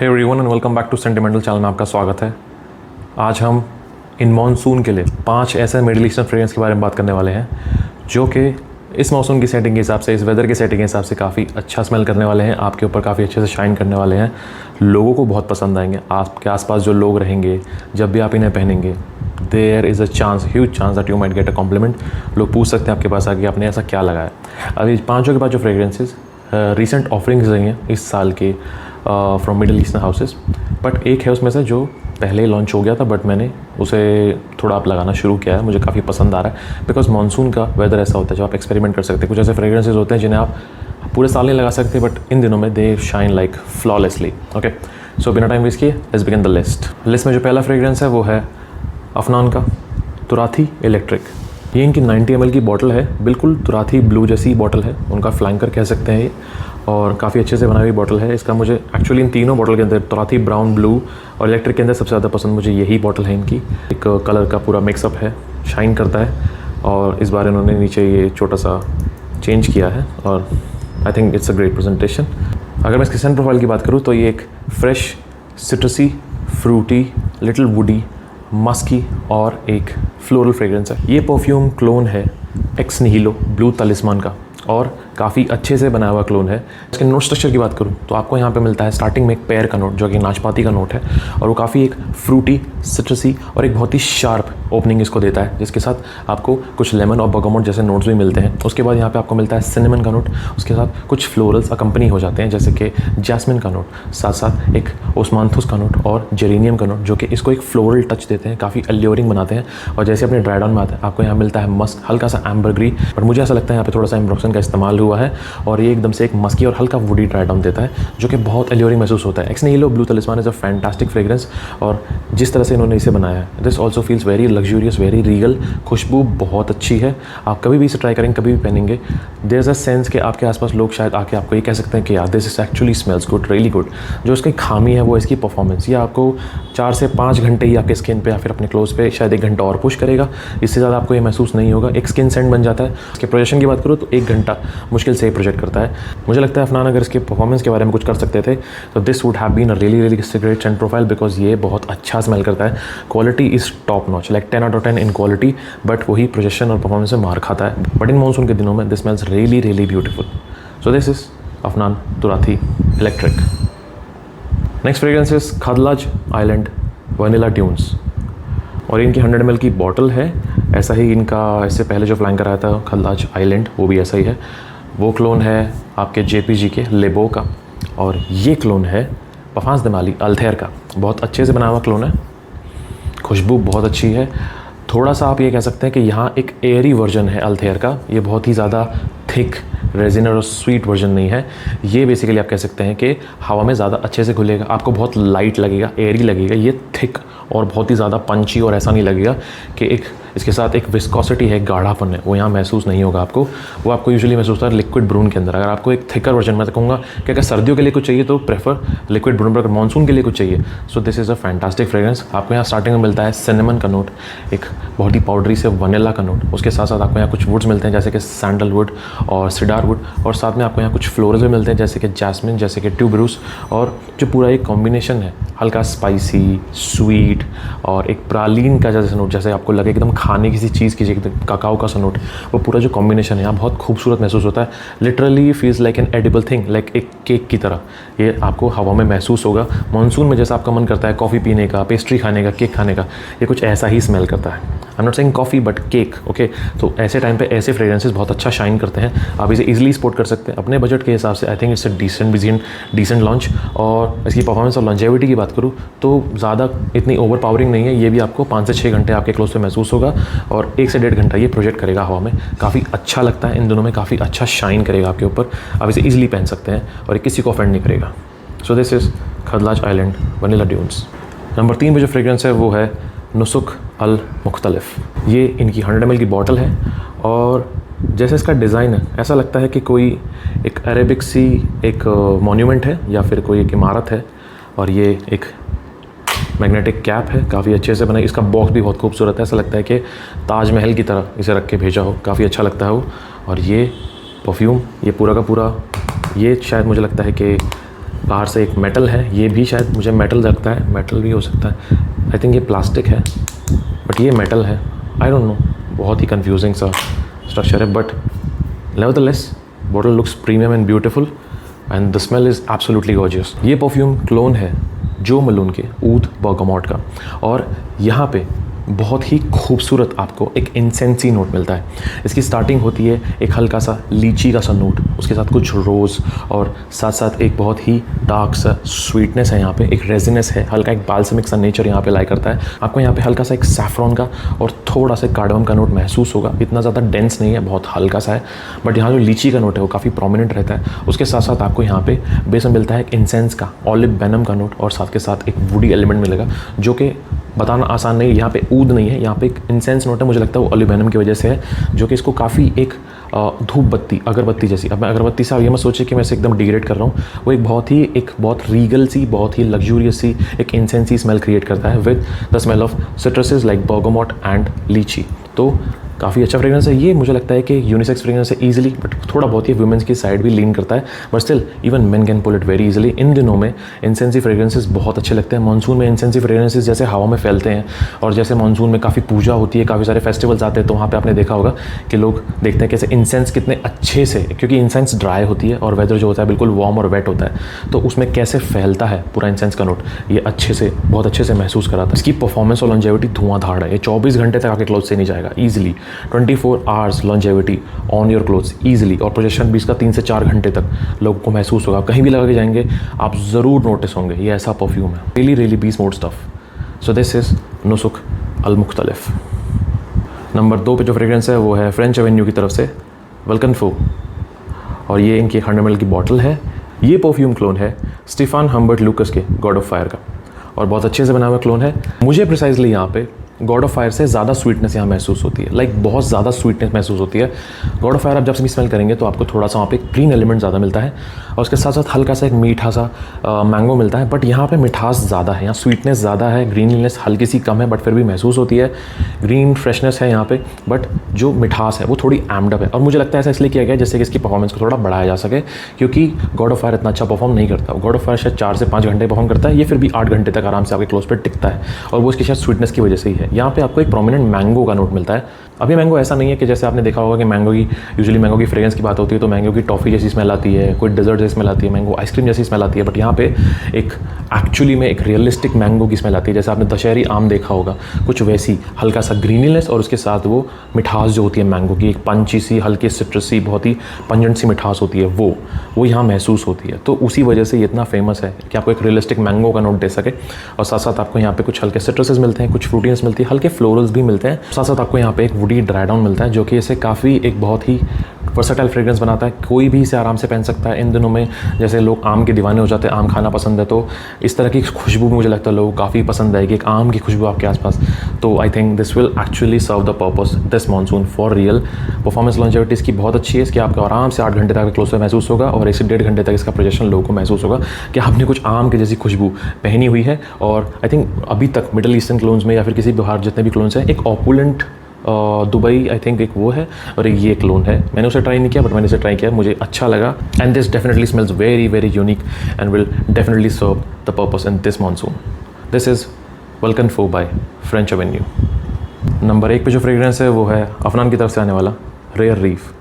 Hey everyone and welcome back to Sentimental channel में आपका स्वागत है। आज हम इन मॉनसून के लिए 5 ऐसे मिडिल ईस्टर्न फ्रेग्रेंस के बारे में बात करने वाले हैं जो कि इस मौसम की सेटिंग के हिसाब से, इस वेदर की सेटिंग के हिसाब से काफ़ी अच्छा स्मेल करने वाले हैं, आपके ऊपर काफ़ी अच्छे से शाइन करने वाले हैं, लोगों को बहुत पसंद आएंगे। आपके आसपास जो लोग रहेंगे जब भी आप इन्हें पहनेंगे, there is a chance, huge chance that you might get a compliment. लोग पूछ सकते हैं आपके पास आके आपने ऐसा क्या लगाया। अभी 5 के पास जो फ्रेग्रेंसेज रिसेंट ऑफरिंग्स रही हैं इस साल के from middle eastern houses, but एक है उसमें से जो पहले ही लॉन्च हो गया था, बट मैंने उसे थोड़ा आप लगाना शुरू किया है, मुझे काफ़ी पसंद आ रहा है। बिकॉज मानसून का वेदर ऐसा होता है जब आप एक्सपेरिमेंट कर सकते हैं। कुछ ऐसे फ्रेग्रेंसेज होते हैं जिन्हें आप पूरे साल नहीं लगा सकते, बट इन दिनों में they shine like flawlessly. Okay, सो बिना टाइम वेस्ट किए लेट्स बिगिन द लिस्ट में जो पहला फ्रेग्रेंस है वो है अफनान का तुराथी इलेक्ट्रिक। ये इनकी 90 ml की बॉटल है, बिल्कुल तुराथी ब्लू जैसी बॉटल है, उनका फ्लैंकर कह सकते हैं ये, और काफ़ी अच्छे से बनाई हुई बॉटल है। इसका मुझे एक्चुअली इन तीनों बॉटल के अंदर तुराथी ब्राउन, ब्लू और इलेक्ट्रिक के अंदर सबसे ज़्यादा पसंद मुझे यही बॉटल है। इनकी एक कलर का पूरा मिक्सअप है, शाइन करता है, और इस बार इन्होंने नीचे ये छोटा सा चेंज किया है और आई think it's a great presentation. अगर मैं इसके सेंट प्रोफाइल की बात करूँ तो ये एक fresh, citrusy, fruity, little woody, musky और एक फ्लोरल फ्रेग्रेंस है। ये परफ्यूम क्लोन है एक्स निहिलो ब्लू तलिस्मान का, और काफ़ी अच्छे से बनाया हुआ क्लोन है। इसके नोट स्ट्रक्चर की बात करूँ तो आपको यहाँ पे मिलता है स्टार्टिंग में एक पेयर का नोट जो कि नाशपाती का नोट है, और वो काफ़ी एक फ्रूटी, सिट्रसी और एक बहुत ही शार्प ओपनिंग इसको देता है, जिसके साथ आपको कुछ लेमन और बर्गामोट जैसे नोट्स भी मिलते हैं। उसके बाद यहाँ पे आपको मिलता है सिनेमन का नोट, उसके साथ कुछ फ्लोरल्स अकम्पनी हो जाते हैं जैसे कि जैस्मिन का नोट, साथ साथ एक ओस्मानथुस का नोट और जेरेनियम का नोट, जो कि इसको एक फ्लोरल टच देते हैं, काफ़ी अल्योरिंग बनाते हैं। और जैसे अपने ड्राई डाउन में आता है आपको यहाँ मिलता है मस्क, हल्का सा एम्बरग्री, बट मुझे ऐसा लगता है यहाँ पे थोड़ा सा एम्ब्रोक्सन का इस्तेमाल हुआ है, और ये एकदम से एक मस्की और हल्का वुडी ड्राई डाउन देता है जो कि बहुत एल्योरिंग महसूस होता है। X निहिलो blue talisman is a fantastic fragrance, और जिस तरह से इन्होंने इसे बनाया है this also feels very luxurious, very regal. खुशबू बहुत अच्छी है, आप कभी भी इसे ट्राई करेंगे, कभी भी पहनेंगे, देयर इज़ अ सेंस कि आपके आसपास लोग शायद आके आपको ये कह सकते हैं कि यार this is actually smells good, really good. जो इसकी खामी है वो इसकी परफॉर्मेंस, ये आपको 4 से 5 घंटे ही आपके स्किन पे या फिर अपने क्लोज पे शायद 1 घंटा और पुश करेगा, इससे ज़्यादा आपको ये महसूस नहीं होगा। एक स्किन सेंट बन जाता है। इसके प्रोजेक्शन की बात करूँ तो 1 घंटा मुश्किल से प्रोजेक्ट करता है। मुझे लगता है अफनान अगर इसके परफॉर्मेंस के बारे में कुछ कर सकते थे तो this would have been a really great scent profile, because ये बहुत अच्छा स्मेल करता है। Quality is top notch, like 10 out of 10 in quality, but वही प्रोजेक्शन और परफॉर्मेंस में मार खाता है। बट इन मानसून के दिनों में this smells really beautiful. So this is Afnan Turathi electric. Next fragrance is Khadlaj island vanilla tunes, और इनकी 100 ml की बॉटल है। ऐसा ही इनका इससे पहले जो फ्लैंकर आया था खदलाज आइलैंड, वो भी ऐसा ही है। वो क्लोन है आपके JPG के लेबो का, और ये क्लोन है पफांस दमाली अल्थेयर का। बहुत अच्छे से बनाया हुआ क्लोन है, खुशबू बहुत अच्छी है। थोड़ा सा आप ये कह सकते हैं कि यहाँ एक एयरी वर्जन है अल्थेयर का, ये बहुत ही ज़्यादा थिक, रेजिनर और स्वीट वर्जन नहीं है। ये बेसिकली आप कह सकते हैं कि हवा में ज़्यादा अच्छे से घुलेगा, आपको बहुत लाइट लगेगा, एयरी लगेगा। ये थिक और बहुत ही ज़्यादा पंची और ऐसा नहीं लगेगा कि एक इसके साथ एक विस्कोसिटी है, गाढ़ापन है, वो यहाँ महसूस नहीं होगा आपको। वो आपको यूजुअली महसूस होता है लिक्विड ब्रून के अंदर। अगर आपको एक थिकर वर्जन, मैं तो कहूँगा कि अगर सर्दियों के लिए कुछ चाहिए तो प्रेफर लिक्विड ब्रून, पर अगर मानसून के लिए कुछ चाहिए सो this is a fantastic fragrance. आपको यहाँ स्टार्टिंग में मिलता है सिनेमन का नोट, एक बहुत ही पाउडरी से वनीला का नोट, उसके साथ साथ आपको यहाँ कुछ वुड्स मिलते हैं जैसे कि सैंडलवुड और सिडार वुड, और साथ में आपको यहाँ कुछ फ्लोरल्स भी मिलते हैं जैसे कि जैस्मिन, जैसे कि ट्यूबरूस, और जो पूरा एक कॉम्बिनेशन है हल्का स्पाइसी, स्वीट और एक प्रालीन का जैसे नोट, जैसे आपको लगे एकदम खाने किसी चीज़ की, एकदम काकाओ का सा नोट, वो पूरा जो कॉम्बिनेशन है यहाँ बहुत खूबसूरत महसूस होता है। Literally feels like an edible thing, like एक केक की तरह ये आपको हवा में महसूस होगा। मानसून में जैसा आपका मन करता है कॉफ़ी पीने का, पेस्ट्री खाने का, केक खाने का, ये कुछ ऐसा ही स्मेल करता है। I am not saying coffee but cake, okay. तो ऐसे टाइम पे ऐसे फ्रेग्रेंसेस बहुत अच्छा शाइन करते हैं, आप इसे इजीली स्पोर्ट कर सकते हैं अपने बजट के हिसाब से। I think it's a decent launch. और इसकी परफॉर्मेंस और लॉन्जेविटी की बात करूँ तो ज़्यादा इतनी ओवर पावरिंग नहीं है, ये भी आपको 5 से 6 घंटे आपके क्लोज पे महसूस होगा, और 1 से 1.5 घंटा ये प्रोजेक्ट करेगा हवा में। काफ़ी अच्छा लगता है, इन दिनों में काफ़ी अच्छा शाइन करेगा आपके ऊपर, आप इसे ईजिली पहन सकते हैं और ये किसी को ऑफेंड नहीं करेगा। So this is Khadlaj island vanilla tunes. Number 3 पे जो फ्रेग्रेंस है वो है नुसुक अल मुख्तलिफ। ये इनकी 100 ml की बॉटल है, और जैसे इसका डिज़ाइन है ऐसा लगता है कि कोई एक अरेबिक सी एक मॉन्यूमेंट है या फिर कोई एक इमारत है, और ये एक मैग्नेटिक कैप है, काफ़ी अच्छे से बनाई। इसका बॉक्स भी बहुत खूबसूरत है, ऐसा लगता है कि ताजमहल की तरह इसे रख के भेजा हो, काफ़ी अच्छा लगता है वो। और ये परफ्यूम, ये पूरा का पूरा, ये शायद मुझे लगता है कि बाहर से एक मेटल है, ये भी शायद मुझे मेटल लगता है, मेटल भी हो सकता है, आई थिंक ये प्लास्टिक है बट ये मेटल है, आई डोंट नो, बहुत ही कंफ्यूजिंग सा स्ट्रक्चर है, but nevertheless bottle looks premium and beautiful and the smell is absolutely gorgeous. ये परफ्यूम क्लोन है जो मलून के ऊद बर्गामोट का, और यहाँ पे बहुत ही खूबसूरत आपको एक इंसेंसी नोट मिलता है। इसकी स्टार्टिंग होती है एक हल्का सा लीची का सा नोट, उसके साथ कुछ रोज़ और साथ साथ एक बहुत ही डार्क सा स्वीटनेस है, यहाँ पे एक रेजिनेस है, हल्का एक बाल्समिक सा नेचर यहाँ पे लाई करता है। आपको यहाँ पे हल्का सा एक सैफ्रॉन का और थोड़ा सा कार्डमम का नोट महसूस होगा, इतना ज़्यादा डेंस नहीं है, बहुत हल्का सा है, बट यहाँ जो लीची का नोट है वो काफ़ी प्रोमिनेंट रहता है। उसके साथ साथ आपको यहाँ पे बेस में मिलता है एक इंसेंस का ऑलिव वेनम का नोट, और साथ के साथ एक वुडी एलिमेंट मिलेगा जो कि बताना आसान नहीं है। यहाँ पे ऊद नहीं है, यहाँ पे एक इंसेंस नोट है, मुझे लगता है वो ऑलिव वेनम की वजह से है, जो कि इसको काफ़ी एक धूप बत्ती अगरबत्ती जैसी, अब मैं अगरबत्ती से ये मत सोचिए कि मैं इसे एकदम डिग्रेड कर रहा हूँ, वो एक बहुत रीगल सी, बहुत ही लग्जूरियस सी एक इंसेंसी स्मेल क्रिएट करता है with the smell of citruses like bergamot and lychee. तो काफ़ी अच्छा फ्रेग्रेंस है ये, मुझे लगता है कि यूनिसेक्स फ्रेग्रेंस है ईजिली, बट थोड़ा बहुत ही वुमेंस की साइड भी लीन करता है, but still even men can pull it very easily. इन दिनों में इंसेंसी फ्रेग्रेंसेस बहुत अच्छे लगते हैं। मानसून में इंसेंसी फ्रेग्रेंसेस जैसे हवा में फैलते हैं, और जैसे मानसून में काफ़ी पूजा होती है, काफ़ी सारे फेस्टिवल्स आते हैं, तो वहाँ पर आपने देखा होगा कि लोग देखते हैं कैसे इंसेंस कितने अच्छे से, क्योंकि इंसेंस ड्राई होती है और वेदर जो होता है बिल्कुल वार्म और वेट होता है, तो उसमें कैसे फैलता है पूरा इंसेंस का नोट, ये बहुत अच्छे से महसूस कराता है। इसकी परफॉर्मेंस और लॉन्जेविटी धुआंधार है, ये 24 घंटे तक आपके क्लोथ से नहीं जाएगा easily, 24 hours longevity on your clothes easily, और प्रोजेक्शन भी इसका 3 से 4 घंटे तक लोगों को महसूस होगा। कहीं भी लगा के जाएंगे आप ज़रूर नोटिस होंगे, ये ऐसा परफ्यूम है, really beast mode stuff. So this is Nusuk Al Mukhtalif. Number 2 पे जो फ्रेग्रेंस है वो है फ्रेंच एवेन्यू की तरफ से वल्कन फू, और ये इनकी 100 ml की बॉटल है। ये परफ्यूम क्लोन है स्टीफान हम्बर्ट लूकस के गॉड ऑफ फायर का, और बहुत अच्छे से बना हुआ क्लोन है। मुझे प्रिसाइजली यहाँ पे गॉड ऑफ फायर से ज़्यादा स्वीटनेस यहाँ महसूस होती है, लाइक बहुत ज़्यादा स्वीटनेस महसूस होती है। गॉड ऑफ फायर आप जब से स्मेल करेंगे तो आपको थोड़ा सा वहाँ पे ग्रीन एलिमेंट ज़्यादा मिलता है, और उसके साथ साथ हल्का सा एक मीठा सा मैंगो मिलता है, बट यहाँ पे मिठास ज़्यादा है, यहाँ स्वीटनेस ज़्यादा है, ग्रीननेस हल्की सी कम है बट फिर भी महसूस होती है। ग्रीन फ्रेशनेस है यहाँ पे, बट जो मिठास है वो थोड़ी एम्ड अप है, और मुझे लगता है ऐसा इसलिए किया गया जिससे कि इसकी परफॉर्मेंस को थोड़ा बढ़ाया जा सके, क्योंकि गॉड ऑफ फायर इतना अच्छा परफॉर्म नहीं करता। गॉड ऑफ फायर शायद 4 से 5 घंटे परफॉर्म करता है, ये फिर भी 8 घंटे तक आराम से आपके क्लोज पर टिकता है, और वो इसकी शायद स्वीटनेस की वजह से ही है। यहाँ पे आपको एक मैंगो का नोट मिलता है। अभी मैंगो ऐसा नहीं है कि जैसे आपने देखा होगा कि यूजुअली मैंगो की फ्रेग्रेंस की बात होती है तो मैंगो की टॉफ़ी जैसी स्मेल आती है, कोई डेजर्ट जैसी स्मेल आती है, मैंगो आइसक्रीम जैसी स्मेल आती है, बट यहाँ पे एक एक्चुअली में एक रियलिस्टिक मैंगो की स्मेल आती है, जैसे आपने दशहरी आम देखा होगा, कुछ वैसी हल्का सा ग्रीनीनेस और उसके साथ वो मिठास जो होती है मैंगो की, एक पंची सी, हल्की सिट्रसी, बहुत ही पंजेंट सी मिठास होती है, वो यहाँ महसूस होती है। तो उसी वजह से ये इतना फेमस है कि आपको एक रियलिस्टिक मैंगो का नोट दे सके, और साथ साथ आपको यहाँ पे कुछ हल्के सिट्रसेस मिलते हैं, कुछ फ्रूटीनेस मिलती है, हल्के फ्लोरल्स भी मिलते हैं, साथ साथ आपको यहाँ पे एक वुडी ड्राई डाउन मिलता है, जो कि इसे काफ़ी एक बहुत ही वर्सेटाइल फ्रेग्रेंस बनाता है। कोई भी इसे आराम से पहन सकता है। इन दिनों में जैसे लोग आम के दीवाने हो जाते हैं, आम खाना पसंद है, तो इस तरह की खुशबू मुझे लगता है लोगों को काफ़ी पसंद आएगी, एक आम की खुशबू आपके आसपास। तो I think this will actually serve the purpose this monsoon for real. Performance longevity इसकी बहुत अच्छी है, इसकी आपको आराम से 8 घंटे तक क्लोज महसूस होगा, और 1 से 1.5 घंटे तक इसका प्रोजेक्शन लोगों को महसूस होगा कि आपने कुछ आम की जैसी खुशबू पहनी हुई है। और आई थिंक अभी तक मिडल ईस्टर्न क्लोन्स में या फिर किसी बाहर जितने भी क्लोन्स हैं, एक ऑपुलेंट दुबई आई थिंक एक वो है, और एक ये क्लोन है। मैंने उसे ट्राई नहीं किया बट मैंने इसे ट्राई किया, मुझे अच्छा लगा, and this definitely smells very unique and will definitely serve the purpose in this monsoon. This is Vulcan Feu by French Avenue. Number 1 पे जो फ्रेग्रेंस है वो है अफनान की तरफ से आने वाला रेयर रीफ,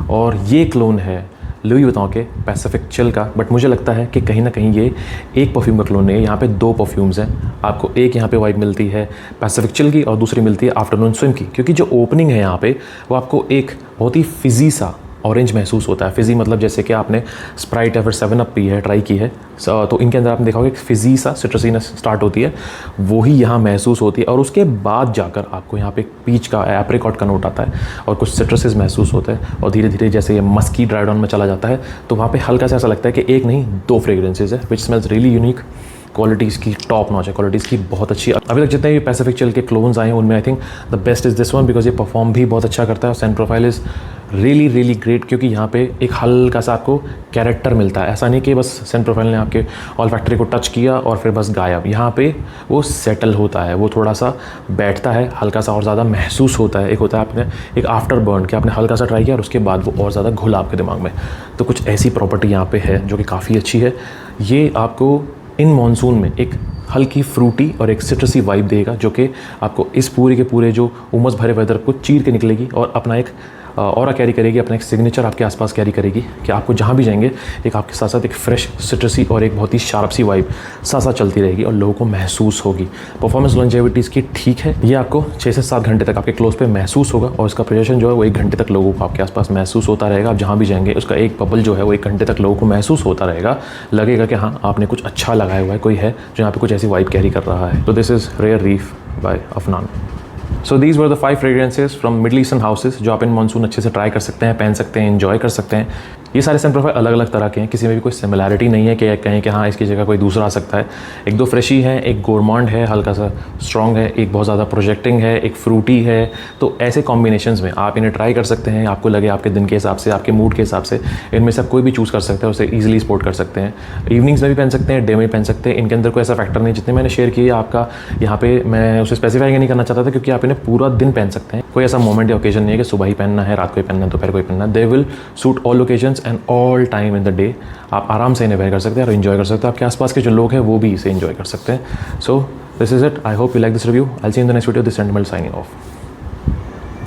और ये क्लोन है लुई वुइटन के पैसिफिक चिल का, बट मुझे लगता है कि कहीं ना कहीं ये एक परफ्यूम का क्लोन नहीं है। यहाँ पे 2 परफ्यूम्स हैं, आपको एक यहाँ पे वाइब मिलती है पैसिफिक चिल की और दूसरी मिलती है आफ्टरनून स्विम की, क्योंकि जो ओपनिंग है यहाँ पे वो आपको एक बहुत ही फिजी सा ऑरेंज महसूस होता है। फिजी मतलब जैसे कि आपने स्प्राइट या फिर 7 अप पी है, ट्राई की है, तो इनके अंदर आपने देखा होगा एक फिजी सा सिट्रसीनेस स्टार्ट होती है, वही यहाँ महसूस होती है, और उसके बाद जाकर आपको यहाँ पे पीच का एप्रिकॉट का नोट आता है और कुछ सिट्रसेस महसूस होते हैं, और धीरे धीरे जैसे ये मस्की ड्राई डाउन में चला जाता है तो वहाँ पे हल्का सा ऐसा लगता है कि एक नहीं 2 फ्रेग्रेंसेज है विच स्मेल्स रियली यूनिक क्वालिटी इसकी टॉप नॉच है, क्वालिटी इसकी बहुत अच्छी है। अभी तक जितने भी पैसिफिक चिल के क्लोन्स आए हैं उनमें I think the best is this one, because ये परफॉर्म भी बहुत अच्छा करता है और Saint profile is really great, क्योंकि यहाँ पे एक हल्का सा आपको कैरेक्टर मिलता है। ऐसा नहीं कि बस सेंट प्रोफाइल ने आपके ऑल फैक्ट्री को टच किया और फिर बस गायब। यहाँ पे वो सेटल होता है, वो थोड़ा सा बैठता है, हल्का सा और ज़्यादा महसूस होता है। एक होता है आपने एक आफ्टर बर्न कि आपने हल्का सा ट्राई किया और उसके बाद वो और ज़्यादा घुला आपके दिमाग में। तो कुछ ऐसी प्रॉपर्टी यहाँ पे है जो कि काफ़ी अच्छी है। ये आपको इन मॉनसून में एक हल्की फ्रूटी और एक सिट्रसी वाइब देगा, जो कि आपको इस पूरे के पूरे जो उमस भरे वेदर को चीर के निकलेगी और अपना एक ऑरा कैरी करेगी, अपना एक सिग्नेचर आपके आसपास कैरी करेगी कि आपको जहाँ भी जाएंगे एक आपके साथ साथ एक फ्रेश सिट्रसी और एक बहुत ही शार्प सी वाइब साथ चलती रहेगी और लोगों को महसूस होगी। परफॉर्मेंस लॉन्जेविटी इसकी ठीक है, ये आपको 6 से 7 घंटे तक आपके क्लोज पे महसूस होगा और इसका प्रेजेशन जो है वो 1 घंटे तक लोगों को आपके आसपास महसूस होता रहेगा। आप जहाँ भी जाएंगे उसका एक बबल जो है वो 1 घंटे तक लोगों को महसूस होता रहेगा, लगेगा कि हाँ आपने कुछ अच्छा लगाया हुआ है, कोई है जो यहाँ पे कुछ ऐसी वाइब कैरी कर रहा है। तो this is Rare Reef by Afnan. So these were the 5 fragrances from Middle Eastern houses जो आप इन मानसून अच्छे से ट्राई कर सकते हैं, पहन सकते हैं, एंजॉय कर सकते हैं। ये सारे सेंट प्रोफाइल अलग अलग तरह के हैं, किसी में भी कोई सिमिलैरिटी नहीं है कि कहें कि हाँ इसकी जगह कोई दूसरा आ सकता है। 1-2 फ्रेशी हैं, एक गोरमांड है, हल्का सा स्ट्रॉन्ग है, एक बहुत ज़्यादा प्रोजेक्टिंग है, एक फ्रूटी है। तो ऐसे कॉम्बिनेशंस में आप इन्हें ट्राई कर सकते हैं, आपको लगे आपके दिन के हिसाब से, आपके मूड के हिसाब से इनमें से आप कोई भी चूज़ कर सकते हैं, उसे ईजिली स्पोर्ट कर सकते हैं। इवनिंग्स में भी पहन सकते हैं, डे में भी पहन सकते हैं। इनके अंदर कोई ऐसा फैक्टर नहीं, जितने मैंने शेयर किए आपका यहाँ पे मैं उसे स्पेसिफाई नहीं करना चाहता था, क्योंकि आप इन्हें पूरा दिन पहन सकते हैं। कोई ऐसा मोमेंट या ओकेजन नहीं है कि सुबह ही पहनना है, रात को ही पहनना है, दोपहर को ही पहनना है। They will suit all occasions and all time in the day. आप आराम से इन्हें वेयर कर सकते हैं और इन्जॉय कर सकते हैं। आपके आसपास के जो लोग हैं वो भी इसे इन्जॉय कर सकते हैं। So this is it. I hope you like this review. I see in the next video. This Sentiment signing of.